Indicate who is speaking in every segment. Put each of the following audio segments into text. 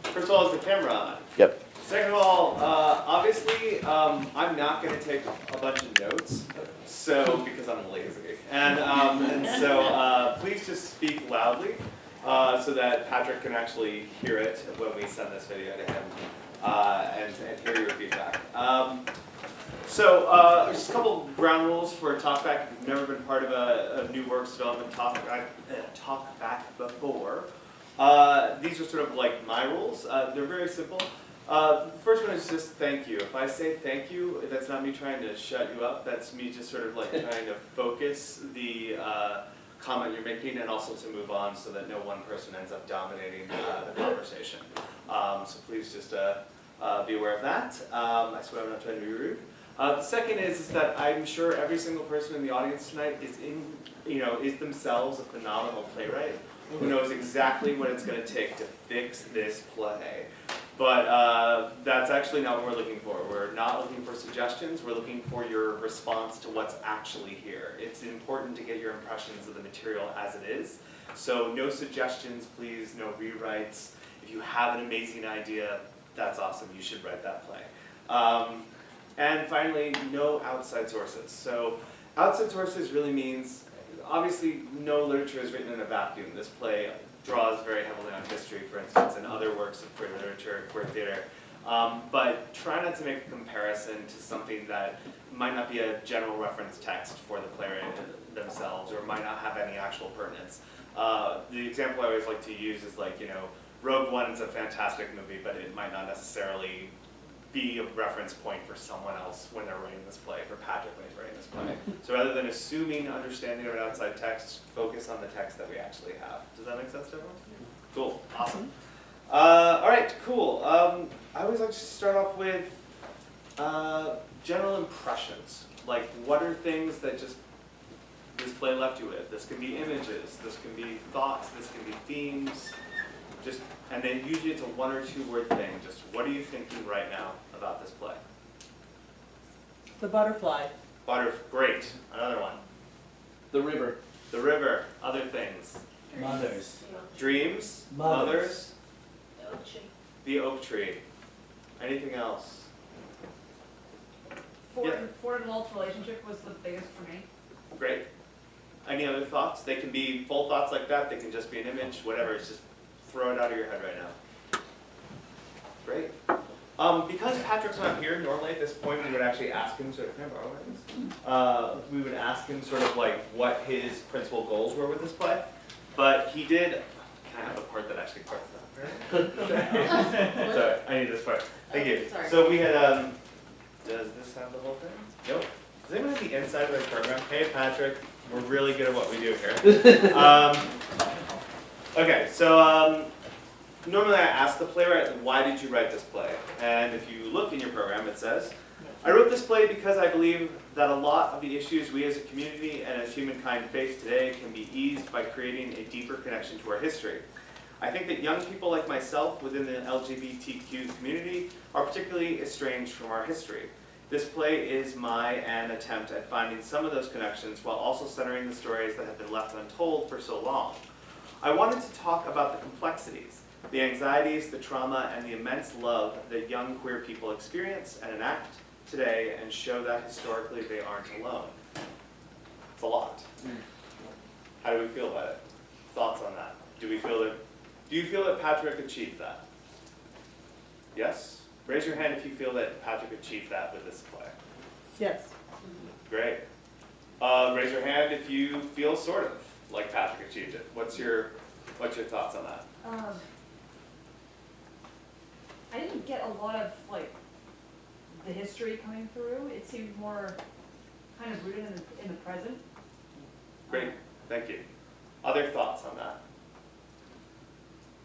Speaker 1: First of all, is the camera on?
Speaker 2: Yep.
Speaker 1: Second of all, obviously, I'm not going to take a bunch of notes, so because I'm lazy, and so please just speak loudly so that Patrick can actually hear it when we send this video to him and hear your feedback. So just a couple ground rules for Talkback. If you've never been part of a new works development Talkback before, these are sort of like my rules. They're very simple. The first one is just thank you. If I say thank you, that's not me trying to shut you up. That's me just sort of like trying to focus the comment you're making and also to move on so that no one person ends up dominating the conversation. So please just be aware of that. I swear I'm not trying to be rude. The second is that I'm sure every single person in the audience tonight is themselves a phenomenal playwright who knows exactly what it's going to take to fix this play. But that's actually not what we're looking for. We're not looking for suggestions. We're looking for your response to what's actually here. It's important to get your impressions of the material as it is. So no suggestions, please, no rewrites. If you have an amazing idea, that's awesome. You should write that play. And finally, no outside sources. So outside sources really means, obviously, no literature is written in a vacuum. This play draws very heavily on history, for instance, and other works of queer literature, queer theater. But try not to make a comparison to something that might not be a general reference text for the playwright themselves, or might not have any actual pertinence. The example I always like to use is like, Rogue One is a fantastic movie, but it might not necessarily be a reference point for someone else when they're writing this play, for Patrick when he's writing this play. So rather than assuming understanding of an outside text, focus on the text that we actually have. Does that make sense to everyone? Cool, awesome. All right, cool. I always like to start off with general impressions. Like, what are things that just this play left you with? This can be images, this can be thoughts, this can be themes. And then usually it's a 1 or 2 word thing. Just what are you thinking right now about this play?
Speaker 3: The butterfly.
Speaker 1: Great. Another one.
Speaker 4: The river.
Speaker 1: The river. Other things.
Speaker 4: Mothers.
Speaker 1: Dreams.
Speaker 4: Mothers.
Speaker 5: The oak tree.
Speaker 1: The oak tree. Anything else?
Speaker 5: Ford and Walt's relationship was the biggest for me.
Speaker 1: Great. Any other thoughts? They can be full thoughts like that. They can just be an image. Whatever. It's just throw it out of your head right now. Great. Because Patrick's not here, normally at this point we would actually ask him sort of, can I borrow this? We would ask him sort of like what his principal goals were with this play. But he did, can I have a part that actually parts that? Sorry, I need this part. Thank you.
Speaker 5: Sorry.
Speaker 1: So we had, does this have the whole thing? Nope. Does anyone have the inside of their program? Hey Patrick, we're really good at what we do here. Okay, so normally I ask the playwright, why did you write this play? And if you look in your program, it says, I wrote this play because I believe that a lot of the issues we as a community and as humankind face today can be eased by creating a deeper connection to our history. I think that young people like myself within the LGBTQ community are particularly estranged from our history. This play is an attempt at finding some of those connections while also centering the stories that have been left untold for so long. I wanted to talk about the complexities, the anxieties, the trauma, and the immense love that young queer people experience and enact today and show that historically they aren't alone. It's a lot. How do we feel about it? Thoughts on that? Do you feel that Patrick achieved that? Yes? Raise your hand if you feel that Patrick achieved that with this play.
Speaker 3: Yes.
Speaker 1: Great. Raise your hand if you feel sort of like Patrick achieved it. What's your thoughts on that?
Speaker 5: I didn't get a lot of the history coming through. It seemed more kind of rooted in the present.
Speaker 1: Great, thank you. Other thoughts on that?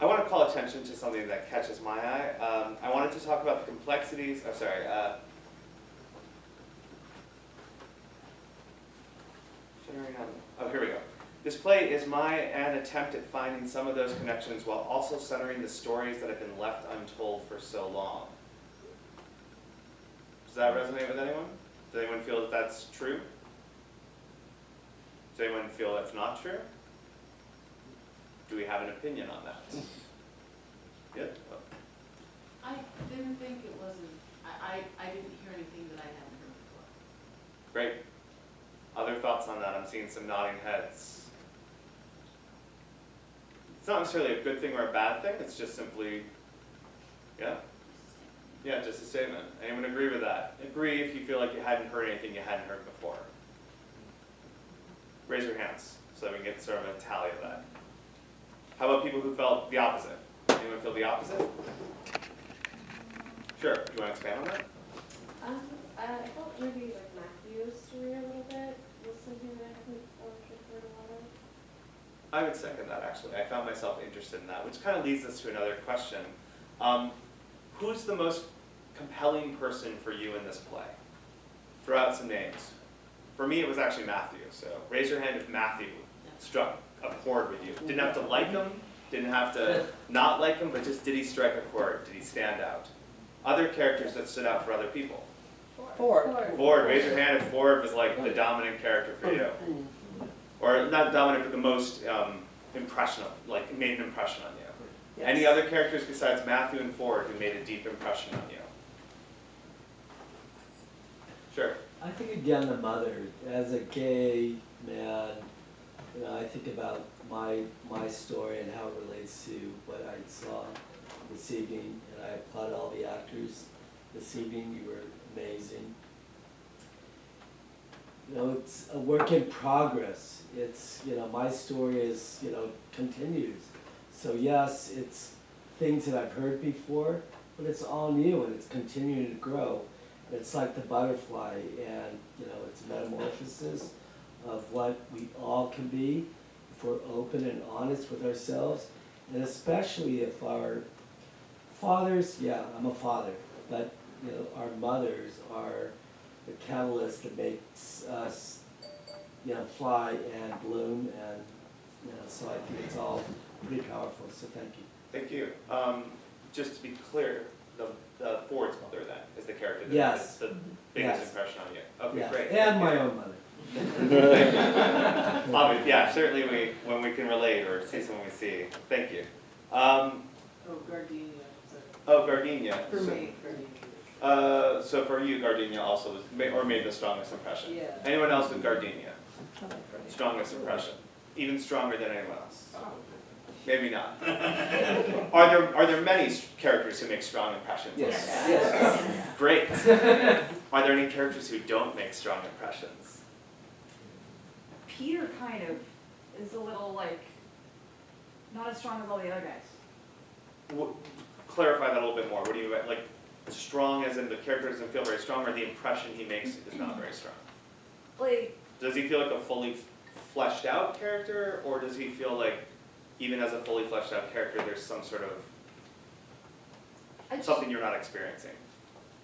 Speaker 1: I want to call attention to something that catches my eye. I wanted to talk about the complexities. Oh, sorry. Oh, here we go. This play is an attempt at finding some of those connections while also centering the stories that have been left untold for so long. Does that resonate with anyone? Does anyone feel that that's true? Does anyone feel that's not true? Do we have an opinion on that?
Speaker 2: I didn't hear anything that I hadn't heard before.
Speaker 1: Great. Other thoughts on that? I'm seeing some nodding heads. It's not necessarily a good thing or a bad thing, it's just simply, yeah? Yeah, just a statement. Anyone agree with that? Agree if you feel like you hadn't heard anything you hadn't heard before. Raise your hands so that we can get sort of a tally of that. How about people who felt the opposite? Anyone feel the opposite? Sure, do you want to expand on that?
Speaker 6: I felt maybe like Matthew's story a little bit was something that I haven't heard a lot of.
Speaker 1: I would second that, actually. I found myself interested in that, which kind of leads us to another question. Who's the most compelling person for you in this play? Throw out some names. For me, it was actually Matthew, so raise your hand if Matthew struck a chord with you. Didn't have to like him, didn't have to not like him, but just did he strike a chord? Did he stand out? Other characters that stood out for other people.
Speaker 3: Ford.
Speaker 1: Ford, raise your hand if Ford was like the dominant character for you. Or not dominant, but the most impressionable, like made an impression on you.
Speaker 3: Yes.
Speaker 1: Any other characters besides Matthew and Ford who made a deep impression on you? Sure.
Speaker 7: I think again the mother. As a gay man, you know, I think about my story and how it relates to what I saw this evening, and I applaud all the actors this evening. You were amazing. You know, it's a work in progress. It's, you know, my story is, you know, continues. So yes, it's things that I've heard before, but it's all new and it's continuing to grow. And it's like the butterfly, and you know, it's a metamorphosis of what we all can be if we're open and honest with ourselves, and especially if our fathers, yeah, I'm a father, but you know, our mothers are the catalyst that makes us, you know, fly and bloom, and you know, so I think it's all pretty powerful. So thank you.
Speaker 1: Thank you. Just to be clear, the Ford's mother then is the character that
Speaker 7: Yes.
Speaker 1: made the biggest
Speaker 7: Yes.
Speaker 1: impression on you. Okay,
Speaker 7: Yeah.
Speaker 1: great.
Speaker 7: And
Speaker 1: Thank
Speaker 7: my
Speaker 1: you.
Speaker 7: own mother.
Speaker 1: Yeah, certainly when we can relate or see someone we see. Thank you.
Speaker 2: Oh, Gardenia,
Speaker 1: Gardenia.
Speaker 2: for
Speaker 1: So-
Speaker 2: me, Gardenia.
Speaker 1: So for you, Gardenia also was, made the strongest impression.
Speaker 2: Yeah.
Speaker 1: Anyone else with Gardenia? Strongest impression? Even stronger than anyone else? Maybe not. Are there many characters who make strong impressions?
Speaker 4: Yes.
Speaker 1: Great. Are there any characters who don't make strong impressions?
Speaker 5: Peter kind of is a little like, not as strong as all the other guys.
Speaker 1: Clarify that a little bit more. What do you mean? Like strong as in the character doesn't feel very strong, or the impression he makes is not very strong?
Speaker 5: Like,
Speaker 1: Does he feel like a fully fleshed out character, or does he feel like even as a fully fleshed out character there's some sort of
Speaker 5: I just,
Speaker 1: something you're not experiencing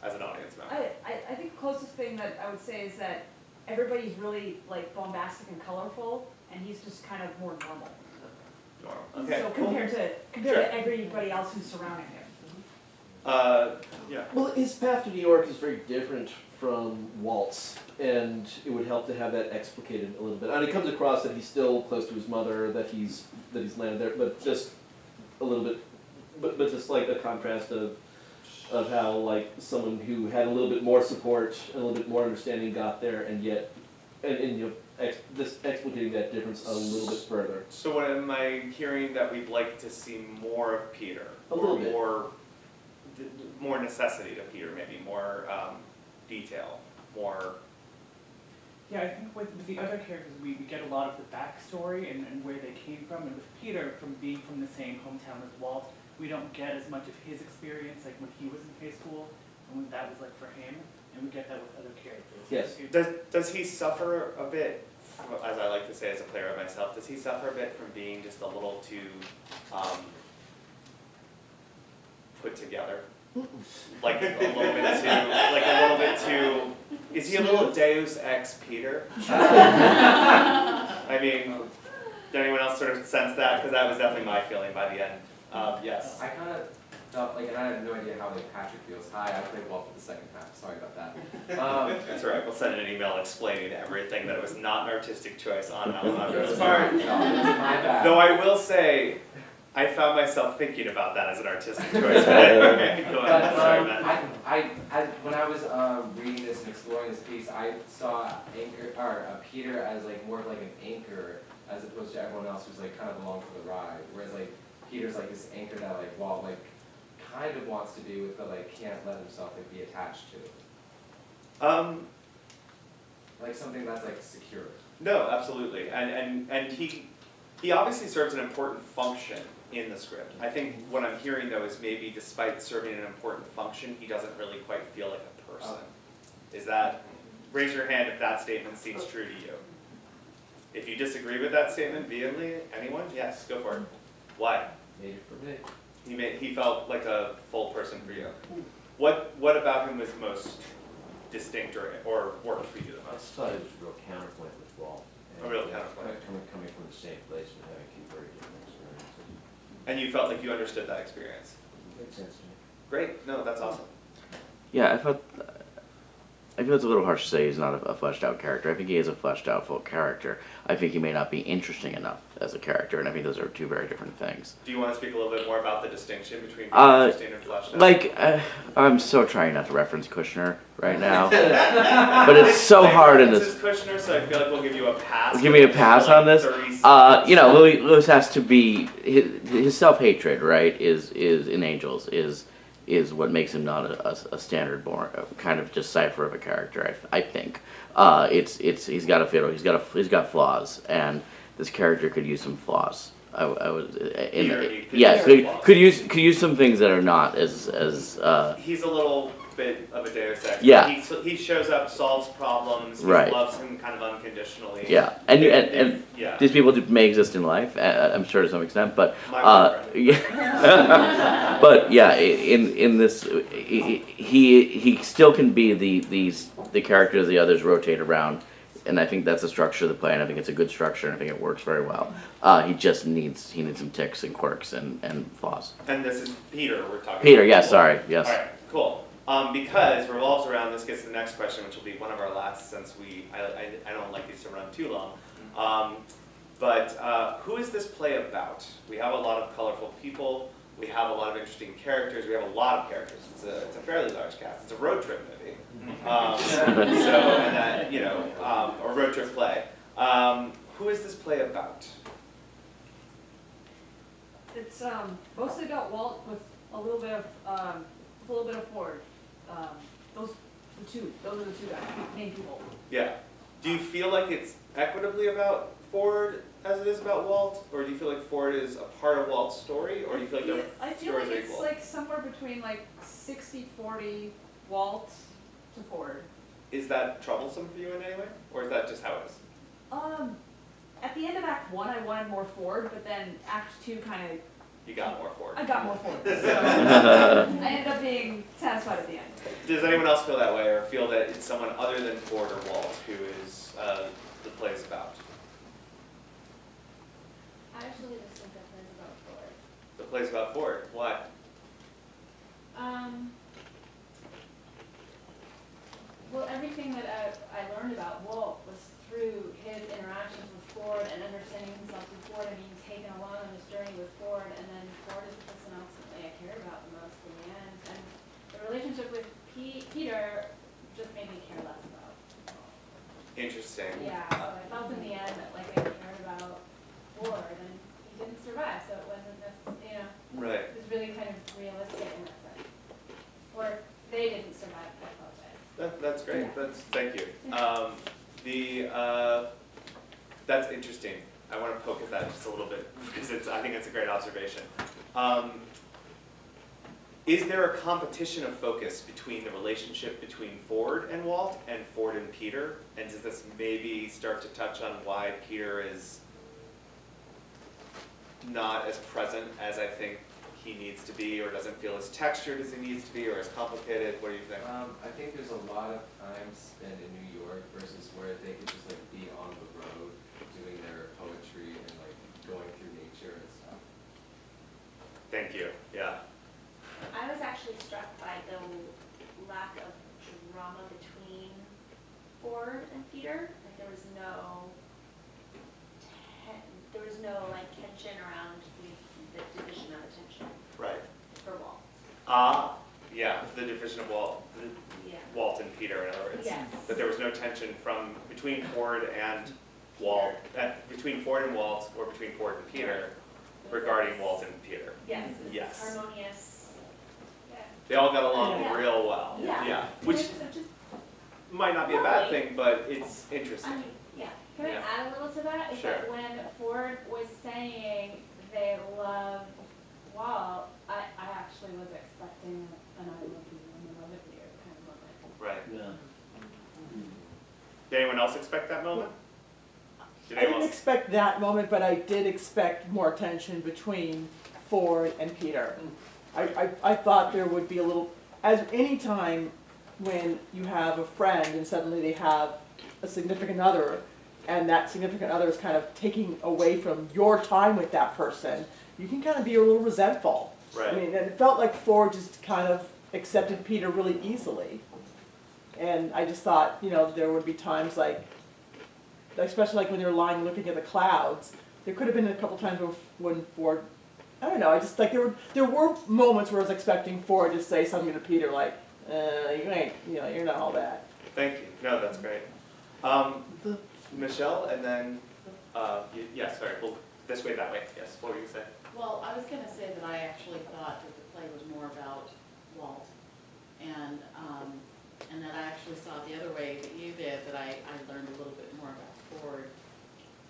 Speaker 1: as an audience member?
Speaker 5: I think the closest thing that I would say is that everybody's really like bombastic and colorful, and he's just kind of more normal.
Speaker 1: Normal. Okay.
Speaker 5: So
Speaker 1: cool.
Speaker 5: compared
Speaker 1: Sure.
Speaker 5: to everybody else who's surrounding him.
Speaker 1: Yeah.
Speaker 4: Well, his path to New York is very different from Walt's, and it would help to have that explicated a little bit. And it comes across that he's still close to his mother, that he's landed there, but just a little bit, but just like a contrast of how like someone who had a little bit more support, a little bit more understanding got there, and yet, and you know, just explicating that difference a little bit further.
Speaker 1: So what am I hearing, that we'd like to see more of Peter?
Speaker 4: A little bit.
Speaker 1: More necessity to Peter, maybe more detail, more.
Speaker 8: Yeah, I think with the other characters, we get a lot of the backstory and where they came from. And with Peter, from being from the same hometown as Walt, we don't get as much of his experience, like when he was in high school, and what that was like for him. And we get that with other characters.
Speaker 4: Yes.
Speaker 1: Does he suffer a bit, as I like to say as a player myself, does he suffer a bit from being just a little too put together? Like a little bit too, is he a little Deus ex Peter? I mean, did anyone else sort of sense that? Because that was definitely my feeling by the end. Yes.
Speaker 9: I kind of felt like, and I have no idea how like Patrick feels. Hi, I played well for the second half. Sorry about that.
Speaker 1: That's all right. We'll send an email explaining everything that it was not an artistic choice on Alejandro's
Speaker 9: Sorry,
Speaker 1: part.
Speaker 9: no, it's my bad.
Speaker 1: Though I will say, I found myself thinking about that as an artistic choice, but anyway, go ahead, sorry, Matt.
Speaker 9: When I was reading this and exploring this piece, I saw Peter as like more of like an anchor as opposed to everyone else who's like kind of along for the ride. Whereas like Peter's like this anchor that like Walt like kind of wants to be with, but like can't let himself like be attached to. Like something that's like secure.
Speaker 1: No, absolutely, and he obviously serves an important function in the script. I think what I'm hearing though is maybe despite serving an important function, he doesn't really quite feel like a person. Is that, raise your hand if that statement seems true to you. If you disagree with that statement vehemently, anyone? Yes, go for it. Why?
Speaker 4: Made it for me.
Speaker 1: He felt like a full person for you. What about him was most distinct or worked for you the
Speaker 10: I
Speaker 1: most?
Speaker 10: just thought it was a real counterpoint with Walt.
Speaker 1: A real counterpoint.
Speaker 10: Coming from the same place and having two very different experiences.
Speaker 1: And you felt like you understood that experience.
Speaker 10: Makes sense to me.
Speaker 1: Great, no, that's awesome.
Speaker 11: Yeah, I feel it's a little harsh to say he's not a fleshed out character. I think he is a fleshed out full character. I think he may not be interesting enough as a character, and I think those are two very different things.
Speaker 1: Do you want to speak a little bit more about the distinction between being interesting and fleshed out?
Speaker 11: Like, I'm so trying not to reference Kushner right now, but it's so hard in this.
Speaker 1: This is Kushner, so I feel like we'll give you a pass.
Speaker 11: Give me a pass
Speaker 1: for like
Speaker 11: on this.
Speaker 1: 30 seconds.
Speaker 11: You know, Lewis has to be his self-hatred, right? Is in Angels is what makes him not a standard born kind of just cipher of a character. I think he's got a fiddle. He's got flaws, and this character could use some flaws. Could use some things that are not as.
Speaker 1: He's a little bit of a Deus Ex.
Speaker 11: Yeah.
Speaker 1: He shows up, solves problems. He
Speaker 11: Right.
Speaker 1: loves him kind of unconditionally.
Speaker 11: Yeah, and
Speaker 1: yeah.
Speaker 11: these people may exist in life. I'm sure to some extent, but
Speaker 1: My boyfriend.
Speaker 11: yeah. But yeah, in this, he still can be the characters the others rotate around, and I think that's the structure of the play, and I think it's a good structure, and I think it works very well. He just needs some ticks and quirks and flaws.
Speaker 1: And this is Peter we're talking
Speaker 11: Peter,
Speaker 1: about.
Speaker 11: yes, sorry, yes.
Speaker 1: All right, cool. Because revolves around, this gets to the next question, which will be one of our last, since I don't like these to run too long. But who is this play about? We have a lot of colorful people. We have a lot of interesting characters. We have a lot of characters. It's a fairly large cast. It's a road trip movie. Or road trip play. Who is this play about?
Speaker 5: It's mostly about Walt with a little bit of Ford. Those are the two main people.
Speaker 1: Yeah. Do you feel like it's equitably about Ford as it is about Walt, or do you feel like Ford is a part of Walt's story, or do you feel like their
Speaker 5: I feel
Speaker 1: stories
Speaker 5: like
Speaker 1: are
Speaker 5: it's
Speaker 1: equal?
Speaker 5: like somewhere between like 60-40 Walt to Ford.
Speaker 1: Is that troublesome for you in any way, or is that just how it is?
Speaker 5: At the end of Act 1, I wanted more Ford, but then Act 2 kind of
Speaker 1: You got more Ford.
Speaker 5: I got more Ford. So I ended up being satisfied at the end.
Speaker 1: Does anyone else feel that way, or feel that it's someone other than Ford or Walt who is the play is about?
Speaker 6: I actually just think that plays about Ford.
Speaker 1: The play's about Ford. Why?
Speaker 6: Well, everything that I learned about Walt was through his interactions with Ford and understanding himself with Ford and being taken along on this journey with Ford, and then Ford is the person ultimately I care about the most in the end. And the relationship with Peter just made me care less about Walt.
Speaker 1: Interesting.
Speaker 6: Yeah, so I felt in the end that like I cared about Ford, and he didn't survive, so it wasn't necessarily,
Speaker 1: Right.
Speaker 6: it was really kind of realistic in that sense. Or they didn't survive, I apologize.
Speaker 1: That's great.
Speaker 6: Yeah.
Speaker 1: Thank you. That's interesting. I want to poke at that just a little bit because I think it's a great observation. Is there a competition of focus between the relationship between Ford and Walt and Ford and Peter? And does this maybe start to touch on why Peter is not as present as I think he needs to be, or doesn't feel as textured as he needs to be, or as complicated? What do you think?
Speaker 9: I think there's a lot of time spent in New York versus where they could just like be on the road doing their poetry and like going through nature and stuff.
Speaker 1: Thank you. Yeah.
Speaker 12: I was actually struck by the lack of drama between Ford and Peter. Like there was no like tension around the
Speaker 1: the division of Walt,
Speaker 12: Yeah.
Speaker 1: Walt and Peter, in other words.
Speaker 12: Yes.
Speaker 1: That there was no tension between Ford and Walt, between Ford and Walt, or between Ford and Peter, regarding Walt and Peter.
Speaker 12: Yes,
Speaker 1: Yes.
Speaker 12: it's harmonious. Yeah.
Speaker 1: They all got along
Speaker 12: Yeah.
Speaker 1: real well.
Speaker 12: Yeah.
Speaker 1: Which
Speaker 12: It's just,
Speaker 1: might not be a bad thing, but it's
Speaker 12: I
Speaker 1: interesting.
Speaker 12: mean, yeah.
Speaker 6: Can I
Speaker 1: Yeah.
Speaker 6: add a little to that? Is
Speaker 1: Sure.
Speaker 6: that when Ford was saying they love Walt, I actually was expecting an I love you and I love it here kind of moment.
Speaker 1: Right.
Speaker 7: Yeah.
Speaker 1: Did anyone else expect that moment? Did
Speaker 3: I
Speaker 1: anyone
Speaker 3: didn't
Speaker 1: else?
Speaker 3: expect that moment, but I did expect more tension between Ford and Peter. I thought there would be a little, as any time when you have a friend and suddenly they have a significant other, and that significant other is kind of taking away from your time with that person, you can kind of be a little resentful. I
Speaker 1: Right.
Speaker 3: mean, and it felt like Ford just kind of accepted Peter really easily. And I just thought, there would be times like, especially like when they were lying looking at the clouds, there could have been a couple times when Ford, I don't know, I just like, there were moments where I was expecting Ford to say something to Peter like, you ain't, you're not all that.
Speaker 1: Thank you. No, that's great. Michelle, and then, yeah, sorry, well, this way, that way. Yes, what were you saying?
Speaker 2: Well, I was gonna say that I actually thought that the play was more about Walt. And that I actually saw it the other way that you did, that I learned a little bit more about Ford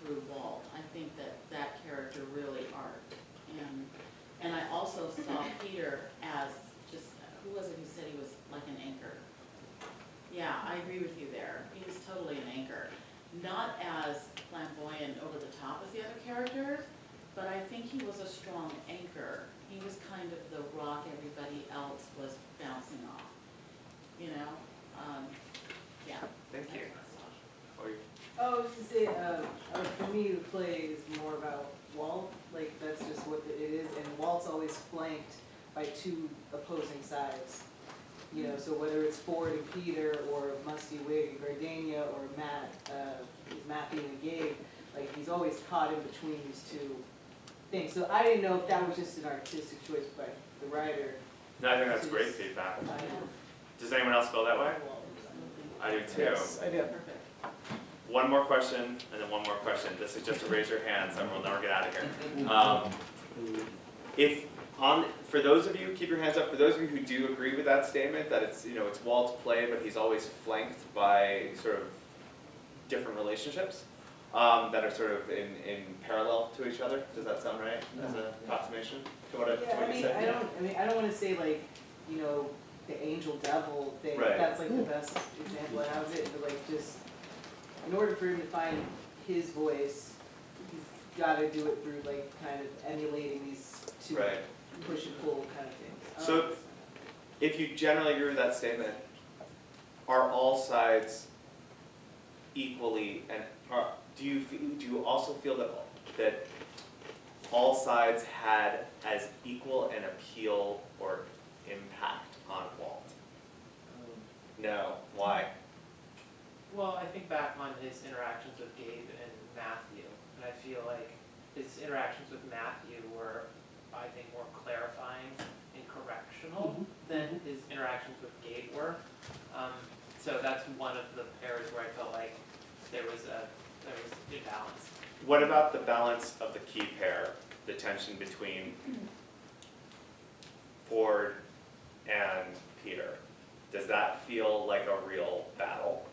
Speaker 2: through Walt. I think that character really arced. And I also saw Peter as just, who was it who said he was like an anchor? Yeah, I agree with you there. He was totally an anchor. Not as flamboyant over the top as the other characters, but I think he was a strong anchor. He was kind of the rock everybody else was bouncing off, yeah.
Speaker 1: Thank you. Or you-
Speaker 13: Oh, I was to say, for me, the play is more about Walt, like, that's just what it is, and Walt's always flanked by two opposing sides. So whether it's Ford and Peter, or Musty Wig and Gardenia, or Matthew and Gabe, like, he's always caught in between these two things. So I didn't know if that was just an artistic choice by the writer.
Speaker 1: No, I think that's great feedback.
Speaker 2: Yeah.
Speaker 1: Does anyone else feel that way? I do too.
Speaker 3: Yes, I did.
Speaker 2: Perfect.
Speaker 1: One more question, and then one more question. This is just to raise your hands, and we'll never get out of here. For those of you, keep your hands up. For those of you who do agree with that statement, that it's it's Walt's play, but he's always flanked by sort of different relationships that are sort of in parallel to each other. Does that sound right as an approximation to what you said?
Speaker 13: I don't wanna say like, the angel devil thing,
Speaker 1: Right.
Speaker 13: that's like the best example I have of it, but like just, in order for him to find his voice, he's gotta do it through like kind of emulating these two
Speaker 1: Right.
Speaker 13: push and pull kind of things.
Speaker 1: So, if you generally agree with that statement, are all sides equally, and do you also feel that all sides had as equal an appeal or impact on Walt? No. Why?
Speaker 14: Well, I think back on his interactions with Gabe and Matthew, and I feel like his interactions with Matthew were, I think, more clarifying and correctional than his interactions with Gabe were. So that's one of the pairs where I felt like there was imbalance.
Speaker 1: What about the balance of the key pair, the tension between Ford and Peter? Does that feel like a real battle?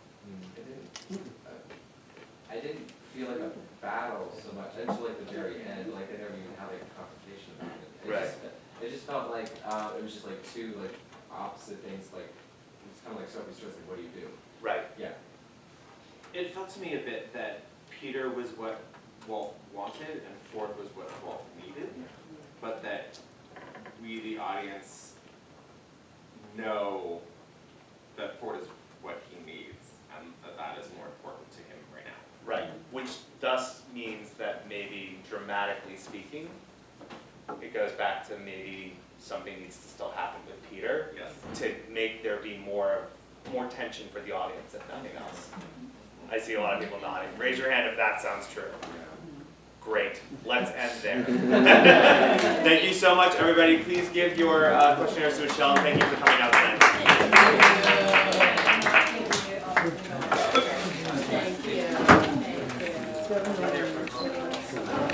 Speaker 9: I didn't feel like a battle so much, until like the very end, like they never even had like a confrontation about it.
Speaker 1: Right.
Speaker 9: It just felt like, it was just like two like opposite things, like, it's kind of like Sophie's choice, like what do you do?
Speaker 1: Right.
Speaker 9: Yeah.
Speaker 10: It felt to me a bit that Peter was what Walt wanted and Ford was what Walt needed, but that we, the audience, know that Ford is what he needs, and that is more important to him right now.
Speaker 1: Right, which thus means that maybe dramatically speaking, it goes back to maybe something needs to still happen with Peter
Speaker 10: Yes.
Speaker 1: to make there be more tension for the audience, if nothing else. I see a lot of people nodding. Raise your hand if that sounds true. Great, let's end there. Thank you so much, everybody. Please give your questionnaires to Michelle, and thank you for coming out tonight.
Speaker 3: 7 million.